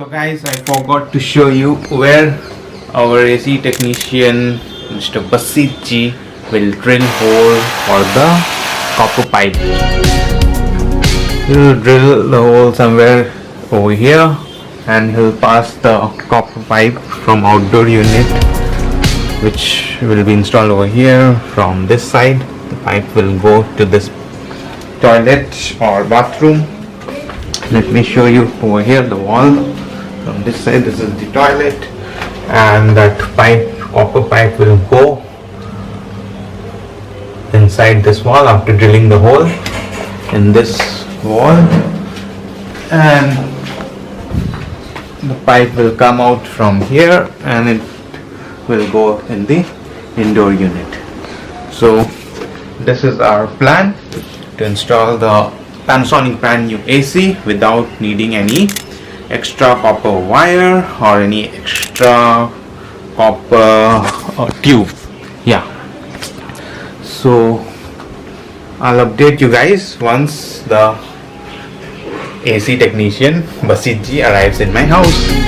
So guys, I forgot to show you where our AC technician Mr. Basitji will drill hole for the copper pipe. He'll drill the hole somewhere over here and he'll pass the copper pipe from outdoor unit, which will be installed over here. From this side the pipe will go to this toilet or bathroom. Let me show you over here the wall. From this side, this is the toilet, and that pipe, copper pipe, will go inside this wall after drilling the hole in this wall, and the pipe will come out from here and it will go in the indoor unit. So this is our plan to install the Panasonic brand new AC without needing any extra copper wire or any extra copper tube. Yeah, so I'll update you guys once the AC technician Basitji arrives in my house.